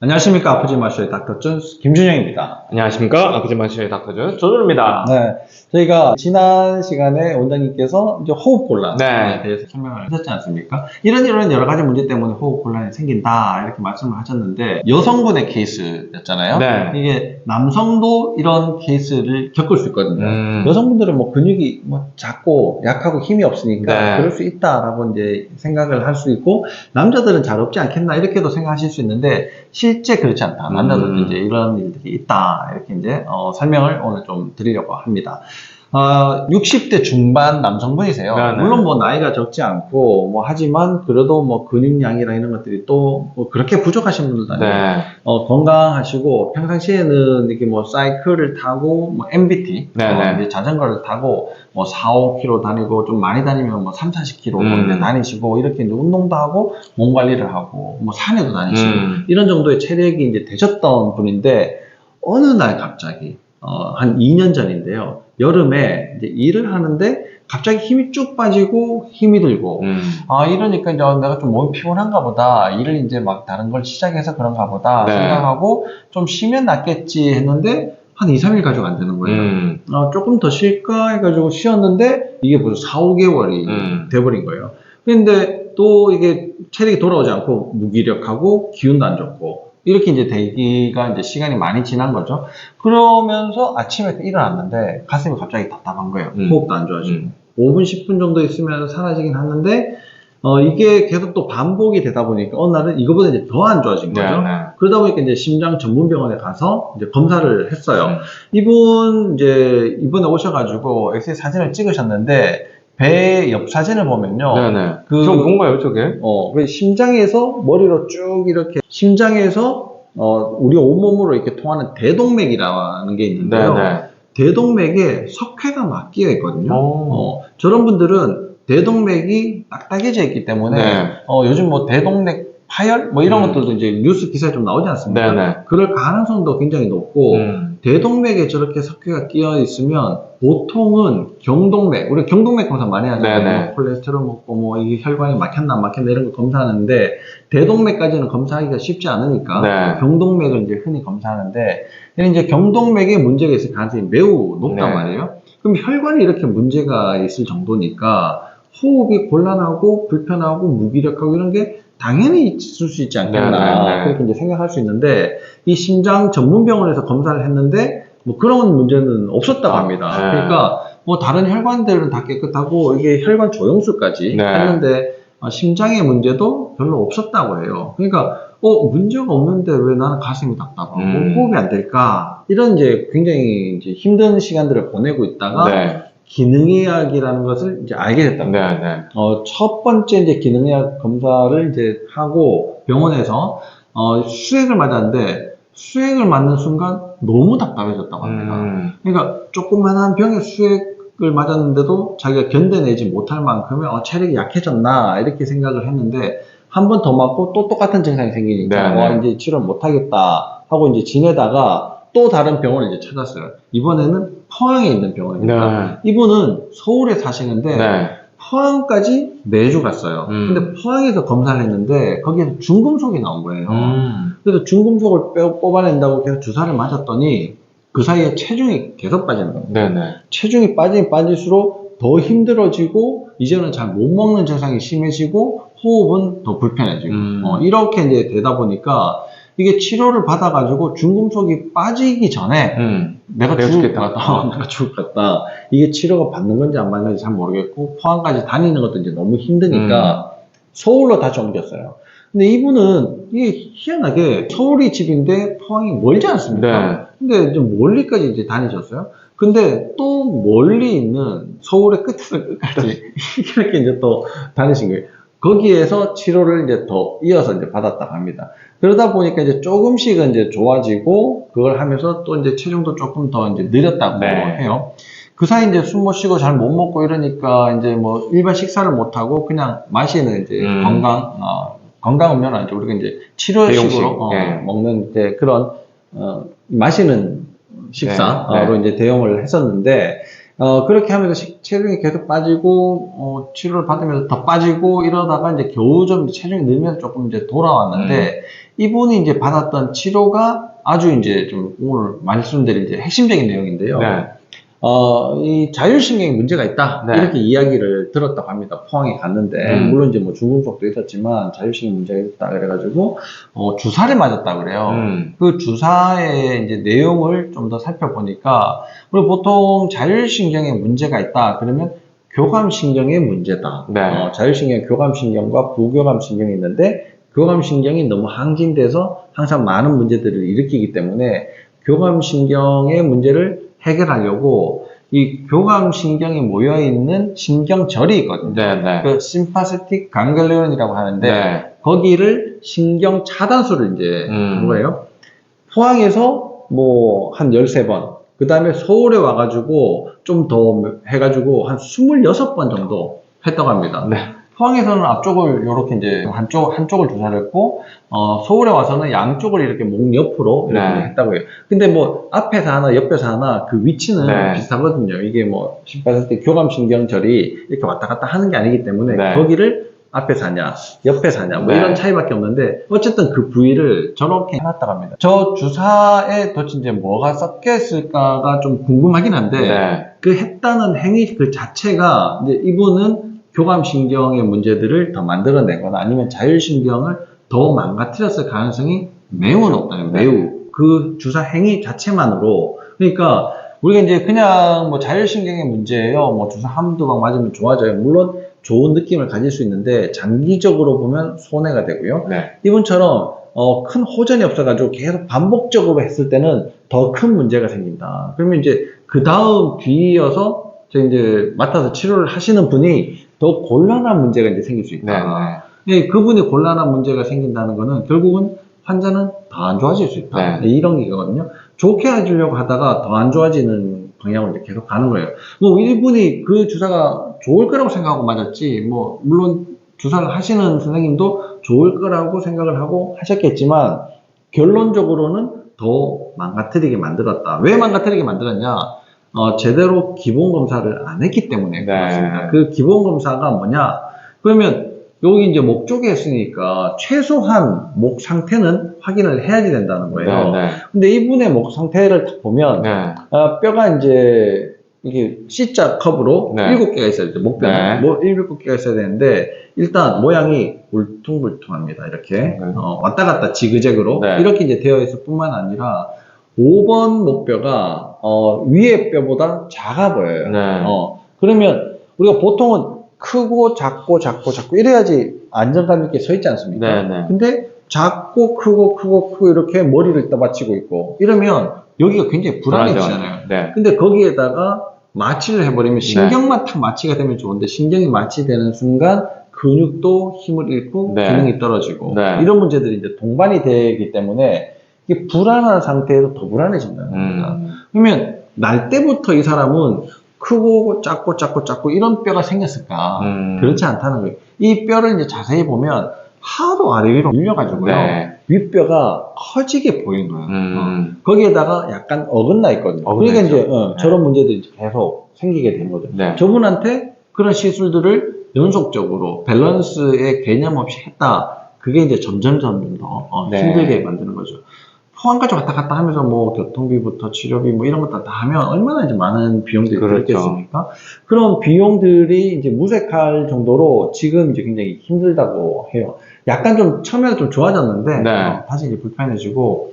안녕하십니까. 아프지 마쇼의 닥터준 김준영입니다. 안녕하십니까. 아프지 마시의 닥터준 조준입니다. 네. 저희가 지난 시간에 원장님께서 이제 호흡곤란에 네. 대해서 설명을 하셨지 않습니까? 이런 여러 가지 문제 때문에 호흡곤란이 생긴다. 이렇게 말씀을 하셨는데, 여성분의 케이스였잖아요. 네. 이게 남성도 이런 케이스를 겪을 수 있거든요. 음. 여성분들은 뭐 근육이 뭐 작고 약하고 힘이 없으니까 네. 그럴 수 있다라고 이제 생각을 할 수 있고, 남자들은 잘 없지 않겠나 이렇게도 생각하실 수 있는데, 실제 그렇지 않다. 남자들도 이제 이런 일들이 있다. 이렇게 이제 설명을 오늘 좀 드리려고 합니다. 60대 중반 남성분이세요. 네네. 물론 뭐 나이가 적지 않고 뭐 하지만 그래도 뭐 근육량이나 이런 것들이 또 뭐 그렇게 부족하신 분들도 아니고 네. 건강하시고 평상시에는 이렇게 뭐 사이클을 타고 뭐 MBT 네네. 이제 자전거를 타고 뭐 4, 5km 다니고 좀 많이 다니면 뭐 3, 40km 이제 다니시고 이렇게 이제 운동도 하고 몸 관리를 하고 뭐 산에도 다니시고 이런 정도의 체력이 이제 되셨던 분인데 어느 날 갑자기 한 2년 전인데요. 여름에 이제 일을 하는데 갑자기 힘이 쭉 빠지고 힘이 들고 이러니까 이제 내가 좀 몸이 피곤한가 보다. 일을 이제 막 다른 걸 시작해서 그런가 보다 네. 생각하고 좀 쉬면 낫겠지 했는데 한 2, 3일 가지고 안 되는 거예요. 조금 더 쉴까 해가지고 쉬었는데 이게 벌써 4, 5개월이 돼버린 거예요. 근데 또 이게 체력이 돌아오지 않고 무기력하고 기운도 안 좋고 이렇게 이제 되기가 이제 시간이 많이 지난 거죠. 그러면서 아침에 일어났는데 가슴이 갑자기 답답한 거예요. 호흡도 안 좋아지고. 5분, 10분 정도 있으면 사라지긴 하는데, 이게 계속 또 반복이 되다 보니까 어느 날은 이거보다 이제 더 안 좋아진 거죠. 네. 그러다 보니까 이제 심장 전문병원에 가서 이제 검사를 했어요. 이분 이제 이번에 오셔가지고 엑스레이 사진을 찍으셨는데, 배 옆 사진을 보면요. 네네. 저 뭔가요, 저게? 그 심장에서 머리로 쭉 이렇게, 심장에서, 우리 온몸으로 이렇게 통하는 대동맥이라는 게 있는데요. 네네. 대동맥에 석회가 막 끼어 있거든요. 저런 분들은 대동맥이 딱딱해져 있기 때문에, 네. 요즘 뭐 대동맥 파열? 뭐 이런 것들도 이제 뉴스 기사에 좀 나오지 않습니까? 네네. 그럴 가능성도 굉장히 높고, 대동맥에 저렇게 석회가 끼어 있으면 보통은 경동맥, 우리 경동맥 검사 많이 하잖아요. 네네. 콜레스테롤 먹고 뭐 이게 혈관이 막혔나 안 막혔나 이런 거 검사하는데 대동맥까지는 검사하기가 쉽지 않으니까 네. 경동맥을 이제 흔히 검사하는데 이제 경동맥에 문제가 있을 가능성이 매우 높단 네. 말이에요. 그럼 혈관이 이렇게 문제가 있을 정도니까 호흡이 곤란하고 불편하고 무기력하고 이런 게 당연히 있을 수 있지 않겠나 네네네. 그렇게 이제 생각할 수 있는데 이 심장 전문병원에서 검사를 했는데 뭐 그런 문제는 없었다고 합니다. 네. 그러니까 뭐 다른 혈관들은 다 깨끗하고 이게 혈관 조영수까지 네. 했는데 심장의 문제도 별로 없었다고 해요. 그러니까 문제가 없는데 왜 나는 가슴이 답답하고 호흡이 안 될까 이런 이제 굉장히 이제 힘든 시간들을 보내고 있다가 네. 기능의학이라는 것을 이제 알게 됐다고. 네. 네. 첫 번째 이제 기능의학 검사를 이제 하고 병원에서 수액을 맞았는데 수액을 맞는 순간 너무 답답해졌다고 합니다. 그러니까 조그만한 병에 수액을 맞았는데도 자기가 견뎌내지 못할 만큼의 체력이 약해졌나 이렇게 생각을 했는데 한 번 더 맞고 또 똑같은 증상이 생기니까 네. 이제 치료 못하겠다 하고 이제 지내다가 또 다른 병원을 이제 찾았어요. 이번에는 포항에 있는 병원입니다. 네. 이분은 서울에 사시는데 네. 포항까지 매주 갔어요. 근데 포항에서 검사를 했는데 거기에서 중금속이 나온 거예요. 그래서 중금속을 뽑아낸다고 계속 주사를 맞았더니 그 사이에 체중이 계속 빠지는 겁니다. 네네. 체중이 빠지면 빠질수록 더 힘들어지고 이제는 잘 못 먹는 증상이 심해지고 호흡은 더 불편해지고 이렇게 이제 되다 보니까 이게 치료를 받아가지고 중금속이 빠지기 전에 내가 죽을 것 같다. 내가 죽을 것 같다. 이게 치료가 받는 건지 안 받는 건지 잘 모르겠고 포항까지 다니는 것도 이제 너무 힘드니까 서울로 다시 옮겼어요. 근데 이분은 이게 희한하게 서울이 집인데 포항이 멀지 않습니까? 네. 근데 좀 멀리까지 이제 다니셨어요. 근데 또 멀리 있는 서울의 끝에서 끝까지 이렇게 이제 또 다니신 거예요. 거기에서 치료를 이제 더 이어서 이제 받았다고 합니다. 그러다 보니까 이제 조금씩은 이제 좋아지고 그걸 하면서 또 이제 체중도 조금 더 이제 늘렸다고 해요. 그 사이 이제 숨 못 쉬고 잘 못 먹고 이러니까 이제 뭐 일반 식사를 못 하고 그냥 마시는 이제 건강 음료는 아니죠. 우리가 이제 치료식으로 먹는 이제 그런 마시는 식사로 이제 대용을 했었는데 그렇게 하면서 체중이 계속 빠지고, 치료를 받으면서 더 빠지고 이러다가 이제 겨우 좀 체중이 늘면서 조금 이제 돌아왔는데, 이분이 이제 받았던 치료가 아주 이제 좀 오늘 말씀드린 이제 핵심적인 내용인데요. 네. 이 자율신경에 문제가 있다. 네. 이렇게 이야기를 들었다고 합니다. 포항에 갔는데, 물론 이제 뭐 중금속도 있었지만 자율신경 문제가 있다. 그래가지고, 주사를 맞았다 그래요. 그 주사의 이제 내용을 좀 더 살펴보니까, 우리 보통 자율신경에 문제가 있다. 그러면 교감신경의 문제다. 네. 자율신경 교감신경과 부교감신경이 있는데, 교감신경이 너무 항진돼서 항상 많은 문제들을 일으키기 때문에 교감신경의 문제를 해결하려고 이 교감신경이 모여있는 신경절이 있거든요. 네. 그 심파세틱 강글리온이라고 하는데 네. 거기를 신경 차단술을 이제 한 거예요. 포항에서 뭐 한 13번, 그 다음에 서울에 와가지고 좀 더 해가지고 한 26번 정도 했다고 합니다. 네. 포항에서는 앞쪽을 이렇게 이제 한쪽을 주사를 했고, 서울에 와서는 양쪽을 이렇게 목 옆으로 이렇게 네. 했다고 해요. 근데 뭐 앞에서 하나, 옆에서 하나 그 위치는 네. 비슷하거든요. 이게 뭐 심파세틱 교감신경절이 이렇게 왔다 갔다 하는 게 아니기 때문에 네. 거기를 앞에서 하냐, 옆에서 하냐, 뭐 네. 이런 차이밖에 없는데 어쨌든 그 부위를 저렇게 해놨다고 합니다. 저 주사에 도대체 이제 뭐가 섞여 있을까가 좀 궁금하긴 한데 네. 그 했다는 행위 그 자체가 이제 이분은 교감신경의 문제들을 더 만들어내거나 아니면 자율신경을 더 망가뜨렸을 가능성이 매우 높다는 매우 그 주사 행위 자체만으로. 그러니까 우리가 이제 그냥 뭐 자율신경의 문제예요, 뭐 주사 한두 방 맞으면 좋아져요. 물론 좋은 느낌을 가질 수 있는데 장기적으로 보면 손해가 되고요. 네. 이분처럼 큰 호전이 없어가지고 계속 반복적으로 했을 때는 더 큰 문제가 생긴다. 그러면 이제 그 다음 뒤이어서 이제 맡아서 치료를 하시는 분이 더 곤란한 문제가 이제 생길 수 있다. 네. 그분이 곤란한 문제가 생긴다는 거는 결국은 환자는 더 안 좋아질 수 있다. 네. 이런 게거든요. 좋게 해주려고 하다가 더 안 좋아지는 방향으로 이제 계속 가는 거예요. 뭐 이분이 그 주사가 좋을 거라고 생각하고 맞았지, 뭐 물론 주사를 하시는 선생님도 좋을 거라고 생각을 하고 하셨겠지만 결론적으로는 더 망가뜨리게 만들었다. 왜 망가뜨리게 만들었냐? 제대로 기본 검사를 안 했기 때문에 그렇습니다. 그 기본 검사가 뭐냐? 그러면 여기 이제 목 쪽에 했으니까 최소한 목 상태는 확인을 해야지 된다는 거예요. 근데 이분의 목 상태를 딱 보면 뼈가 이제 이게 C자 컵으로 7개가 있어야 돼요. 목뼈는 뭐 7개가 있어야 되는데 일단 모양이 울퉁불퉁합니다. 이렇게 왔다 갔다 지그재그로 이렇게 이제 되어 있을 뿐만 아니라 5번 목뼈가 위에 뼈보다 작아 보여요. 그러면 우리가 보통은 크고 작고 이래야지 안정감 있게 서 있지 않습니까? 근데 작고 크고 이렇게 머리를 떠받치고 있고 이러면 여기가 굉장히 불안해지잖아요. 근데 거기에다가 마취를 해버리면 신경만 탁 마취가 되면 좋은데 신경이 마취되는 순간 근육도 힘을 잃고 기능이 떨어지고 이런 문제들이 이제 동반이 되기 때문에 이게 불안한 상태에서 더 불안해진다는 겁니다. 그러면 날 때부터 이 사람은 크고 작고 이런 뼈가 생겼을까? 그렇지 않다는 거예요. 이 뼈를 이제 자세히 보면 하도 아래 위로 밀려가지고요. 윗뼈가 커지게 보이는 거예요. 거기에다가 약간 어긋나 있거든요. 그러니까 이제 저런 문제들이 계속 생기게 되는 거죠. 저분한테 그런 시술들을 연속적으로 밸런스의 개념 없이 했다. 그게 이제 점점 더 힘들게 만드는 거죠. 포항까지 왔다 갔다 하면서 뭐 교통비부터 치료비 뭐 이런 것들 다 하면 얼마나 이제 많은 비용들이 들겠습니까? 그런 비용들이 이제 무색할 정도로 지금 이제 굉장히 힘들다고 해요. 약간 좀 처음에는 좀 좋아졌는데 다시 이제 불편해지고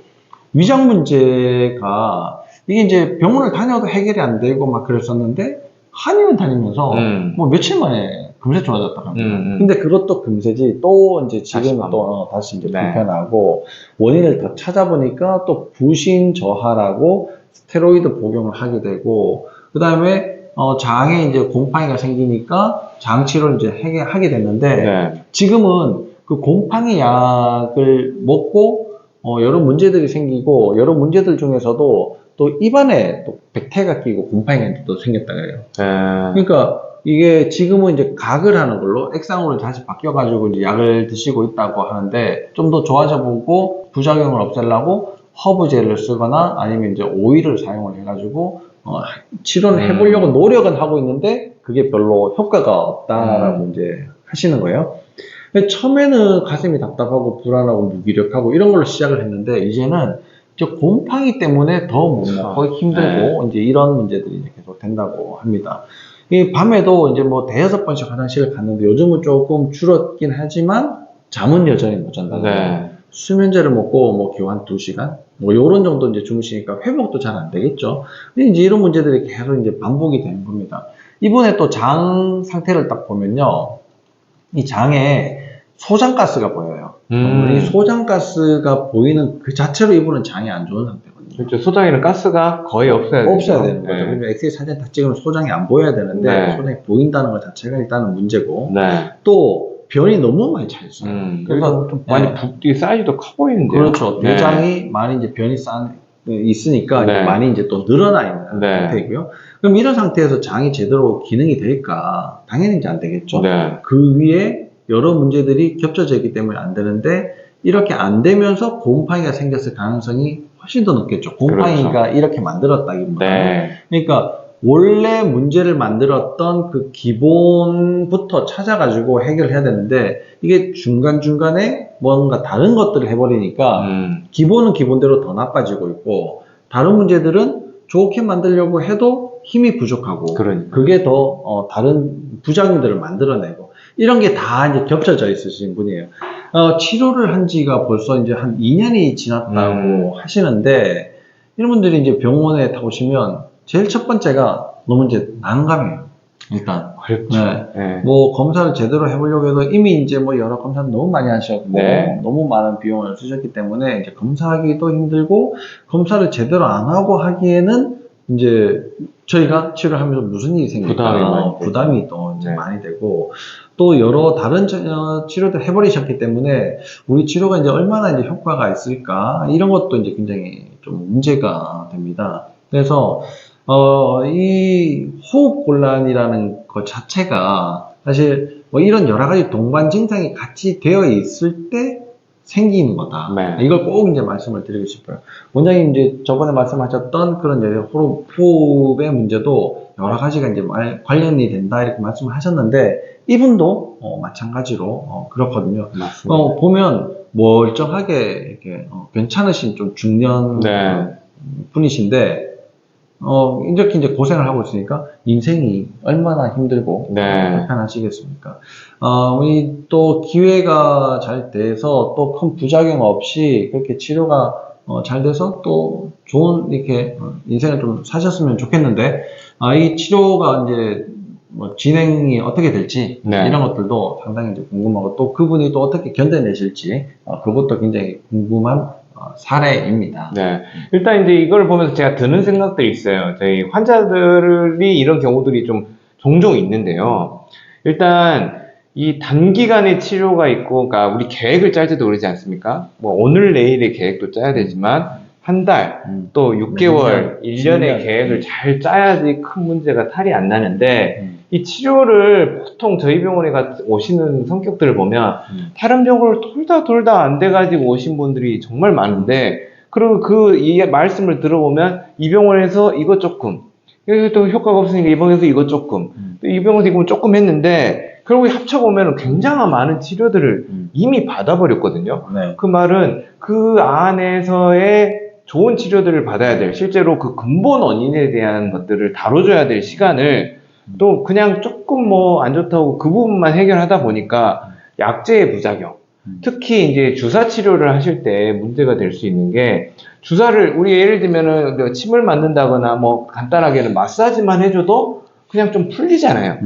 위장 문제가 이게 이제 병원을 다녀도 해결이 안 되고 막 그랬었는데 한의원 다니면서 뭐 며칠 만에 금세 좋아졌다고 합니다. 근데 그것도 금세지 또 이제 지금은 또 다시 이제 불편하고 원인을 더 찾아보니까 또 부신 저하라고 스테로이드 복용을 하게 되고 그 다음에 장에 이제 곰팡이가 생기니까 장 치료를 이제 하게 됐는데 지금은 그 곰팡이 약을 먹고 여러 문제들이 생기고 여러 문제들 중에서도 또 입안에 또 백태가 끼고 곰팡이가 또 생겼다 그래요. 그러니까 이게 지금은 이제 각을 하는 걸로 액상으로 다시 바뀌어가지고 이제 약을 드시고 있다고 하는데 좀 더 좋아져 보고 부작용을 없애려고 허브젤을 쓰거나 아니면 이제 오일을 사용을 해가지고 치료는 해보려고 노력은 하고 있는데 그게 별로 효과가 없다라고 이제 하시는 거예요. 처음에는 가슴이 답답하고 불안하고 무기력하고 이런 걸로 시작을 했는데 이제는 이제 곰팡이 때문에 더 못 먹고 힘들고 이제 이런 문제들이 이제 계속 된다고 합니다. 이 밤에도 이제 뭐 대여섯 번씩 화장실을 갔는데 요즘은 조금 줄었긴 하지만 잠은 여전히 못 잔다는 거예요. 수면제를 먹고 뭐 기호 한 2시간 뭐 요런 정도 이제 주무시니까 회복도 잘 안 되겠죠. 근데 이제 이런 문제들이 계속 이제 반복이 되는 겁니다. 이번에 또 장 상태를 딱 보면요. 이 장에 소장가스가 보여요. 이 소장가스가 보이는 그 자체로 이분은 장이 안 좋은 상태거든요. 그렇죠. 소장에는 가스가 거의 없어야 되는 거죠. 그러니까 엑스레이 사진 다 찍으면 소장이 안 보여야 되는데 소장이 보인다는 것 자체가 일단은 문제고 또 변이 너무 많이 차 있어요. 그래서 좀 많이 붓기 사이즈도 커 보이는데요. 그렇죠. 내장이 많이 이제 변이 있으니까 이제 많이 이제 또 늘어나 있는 상태이고요. 그럼 이런 상태에서 장이 제대로 기능이 될까? 당연히 이제 안 되겠죠. 그 위에 여러 문제들이 겹쳐져 있기 때문에 안 되는데 이렇게 안 되면서 곰팡이가 생겼을 가능성이 훨씬 더 높겠죠. 곰팡이가 이렇게 만들었다기보다는. 그러니까 원래 문제를 만들었던 그 기본부터 찾아가지고 해결해야 되는데 이게 중간중간에 뭔가 다른 것들을 해버리니까 기본은 기본대로 더 나빠지고 있고 다른 문제들은 좋게 만들려고 해도 힘이 부족하고 그게 더 다른 부작용들을 만들어내고 이런 게 다 이제 겹쳐져 있으신 분이에요. 치료를 한 지가 벌써 이제 한 2년이 지났다고 하시는데 이런 분들이 이제 병원에 다 오시면 제일 첫 번째가 너무 이제 난감해요. 일단. 뭐 검사를 제대로 해보려고 해도 이미 이제 뭐 여러 검사를 너무 많이 하셨고 너무 많은 비용을 쓰셨기 때문에 이제 검사하기도 힘들고 검사를 제대로 안 하고 하기에는 이제 저희가 치료를 하면서 무슨 일이 생길까 부담이 또 이제 많이 되고 또 여러 다른 치료들 해버리셨기 때문에 우리 치료가 이제 얼마나 이제 효과가 있을까 이런 것도 이제 굉장히 좀 문제가 됩니다. 그래서 이 호흡곤란이라는 것 자체가 사실 뭐 이런 여러 가지 동반 증상이 같이 되어 있을 때 생기는 거다. 이걸 꼭 이제 말씀을 드리고 싶어요. 원장님 이제 저번에 말씀하셨던 그런 이제 호흡의 문제도 여러 가지가 이제 관련이 된다 이렇게 말씀을 하셨는데 이분도 마찬가지로 그렇거든요. 보면 멀쩡하게 이렇게 괜찮으신 좀 중년 분이신데 이렇게 이제 고생을 하고 있으니까 인생이 얼마나 힘들고 불편하시겠습니까? 우리 또 기회가 잘 돼서 또 큰 부작용 없이 그렇게 치료가 잘 돼서 또 좋은 이렇게 인생을 좀 사셨으면 좋겠는데 이 치료가 이제 뭐 진행이 어떻게 될지 이런 것들도 상당히 이제 궁금하고 또 그분이 또 어떻게 견뎌내실지 그것도 굉장히 궁금한 사례입니다. 일단 이제 이걸 보면서 제가 드는 생각들이 있어요. 저희 환자들이 이런 경우들이 좀 종종 있는데요. 일단 이 단기간의 치료가 있고, 그러니까 우리 계획을 짤 때도 그러지 않습니까? 뭐 오늘 내일의 계획도 짜야 되지만 한 달, 또 6개월, 1년의 계획을 잘 짜야지 큰 문제가 탈이 안 나는데 이 치료를 보통 저희 병원에 오시는 성격들을 보면 다른 병원을 돌다 안 돼가지고 오신 분들이 정말 많은데 그리고 이 말씀을 들어보면 이 병원에서 이것 조금 여기 또 효과가 없으니까 이 병원에서 이것 조금 또 이 병원에서 이거 조금 했는데 결국에 합쳐보면 굉장한 많은 치료들을 이미 받아버렸거든요. 그 말은 그 안에서의 좋은 치료들을 받아야 될 실제로 그 근본 원인에 대한 것들을 다뤄줘야 될 시간을 또 그냥 조금 뭐 안 좋다고 그 부분만 해결하다 보니까 약제의 부작용 특히 이제 주사 치료를 하실 때 문제가 될 수 있는 게 주사를 우리 예를 들면은 침을 맞는다거나 뭐 간단하게는 마사지만 해줘도 그냥 좀 풀리잖아요.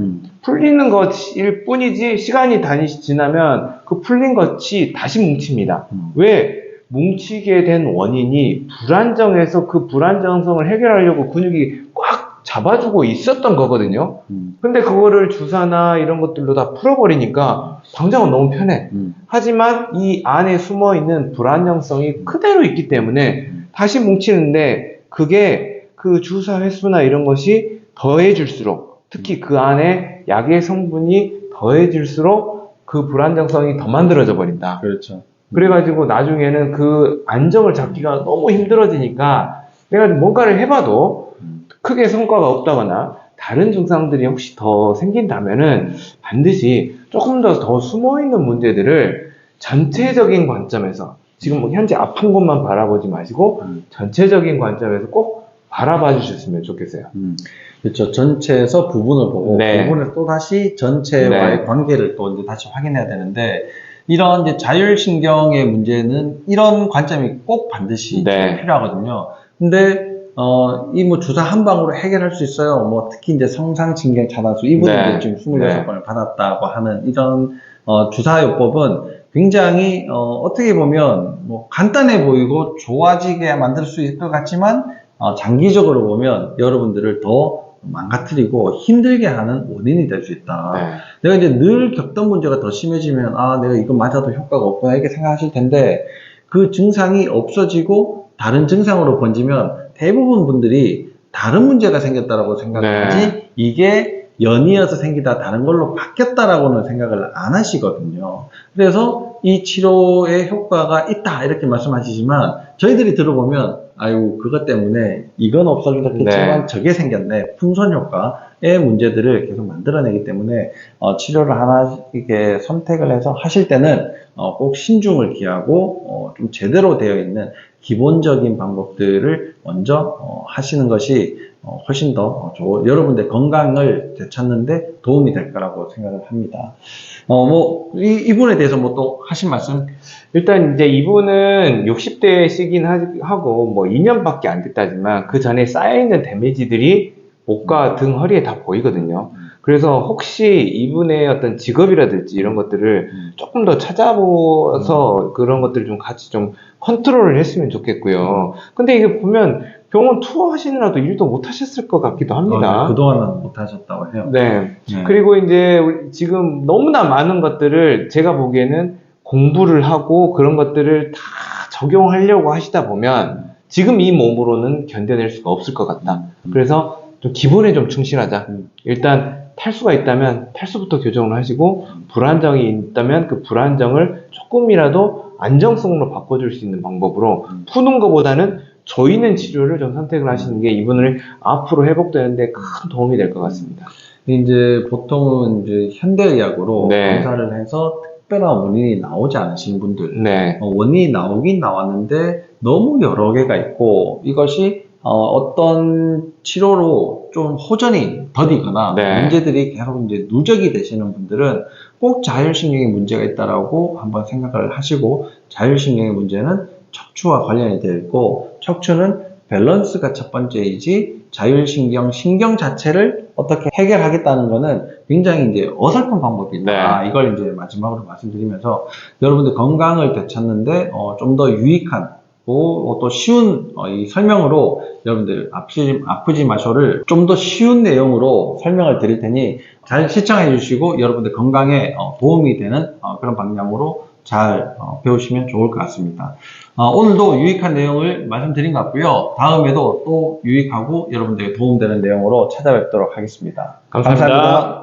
풀리는 것일 뿐이지 시간이 지나면 그 풀린 것이 다시 뭉칩니다. 왜? 뭉치게 된 원인이 불안정해서 그 불안정성을 해결하려고 근육이 꽉 잡아주고 있었던 거거든요. 근데 그거를 주사나 이런 것들로 다 풀어버리니까 당장은 너무 편해. 하지만 이 안에 숨어있는 불안정성이 그대로 있기 때문에 다시 뭉치는데 그게 그 주사 횟수나 이런 것이 더해질수록 특히 그 안에 약의 성분이 더해질수록 그 불안정성이 더 만들어져 버린다. 그렇죠. 그래가지고 나중에는 그 안정을 잡기가 너무 힘들어지니까 내가 뭔가를 해봐도 크게 성과가 없다거나 다른 증상들이 혹시 더 생긴다면은 반드시 조금 더 숨어있는 문제들을 전체적인 관점에서 지금 뭐 현재 아픈 곳만 바라보지 마시고 전체적인 관점에서 꼭 바라봐 주셨으면 좋겠어요. 그렇죠. 전체에서 부분을 보고 네. 부분을 또 다시 전체와의 네. 관계를 또 이제 다시 확인해야 되는데 이런 이제 자율신경의 문제는 이런 관점이 꼭 반드시 네. 필요하거든요. 근데 이 뭐 주사 한 방으로 해결할 수 있어요. 뭐 특히 이제 성상신경 차단수 이분이 네. 이제 지금 26번을 받았다고 하는 이런 주사요법은 굉장히 어떻게 보면 뭐 간단해 보이고 좋아지게 만들 수 있을 것 같지만 장기적으로 보면 여러분들을 더 망가뜨리고 힘들게 하는 원인이 될 수 있다. 네. 내가 이제 늘 겪던 문제가 더 심해지면 내가 이거 맞아도 효과가 없구나 이렇게 생각하실 텐데 그 증상이 없어지고 다른 증상으로 번지면 대부분 분들이 다른 문제가 생겼다라고 생각하지 이게 연이어서 생기다 다른 걸로 바뀌었다라고는 생각을 안 하시거든요. 그래서 이 치료의 효과가 있다 이렇게 말씀하시지만 저희들이 들어보면 아유 그것 때문에 이건 없어졌겠지만 저게 생겼네 풍선 효과의 문제들을 계속 만들어내기 때문에 치료를 하나 이렇게 선택을 해서 하실 때는 꼭 신중을 기하고 좀 제대로 되어 있는 기본적인 방법들을 먼저 하시는 것이 훨씬 더 여러분들 건강을 되찾는데 도움이 될 거라고 생각을 합니다. 이분에 대해서 뭐 또 하신 말씀? 일단 이제 이분은 60대시긴 하고 뭐 2년밖에 안 됐다지만 그 전에 쌓여있는 데미지들이 목과 등, 허리에 다 보이거든요. 그래서 혹시 이분의 어떤 직업이라든지 이런 것들을 조금 더 찾아보서 그런 것들을 좀 같이 좀 컨트롤을 했으면 좋겠고요. 근데 이게 보면 병원 투어 하시느라도 일도 못 하셨을 것 같기도 합니다. 그동안은 못 하셨다고 해요. 네. 그리고 이제 지금 너무나 많은 것들을 제가 보기에는 공부를 하고 그런 것들을 다 적용하려고 하시다 보면 지금 이 몸으로는 견뎌낼 수가 없을 것 같다. 그래서 좀 기본에 좀 충실하자. 일단 탈수가 있다면 탈수부터 교정을 하시고 불안정이 있다면 그 불안정을 조금이라도 안정성으로 바꿔줄 수 있는 방법으로 푸는 것보다는 조이는 치료를 좀 선택을 하시는 게 이분을 앞으로 회복되는데 큰 도움이 될 것 같습니다. 이제 보통은 이제 현대의학으로 검사를 해서 특별한 원인이 나오지 않으신 분들, 원인이 나오긴 나왔는데 너무 여러 개가 있고 이것이 어떤 치료로 좀 호전이 더디거나 문제들이 계속 이제 누적이 되시는 분들은 꼭 자율신경에 문제가 있다라고 한번 생각을 하시고 자율신경의 문제는 척추와 관련이 되어 있고 척추는 밸런스가 첫 번째이지 자율신경, 신경 자체를 어떻게 해결하겠다는 거는 굉장히 이제 어설픈 방법이다. 이걸 이제 마지막으로 말씀드리면서 여러분들 건강을 되찾는데 좀 더 유익한 또 쉬운 이 설명으로 여러분들 아프지 마쇼를 좀 더 쉬운 내용으로 설명을 드릴 테니 잘 시청해 주시고 여러분들 건강에 도움이 되는 그런 방향으로 잘 배우시면 좋을 것 같습니다. 오늘도 유익한 내용을 말씀드린 것 같고요. 다음에도 또 유익하고 여러분들에게 도움되는 내용으로 찾아뵙도록 하겠습니다. 감사합니다.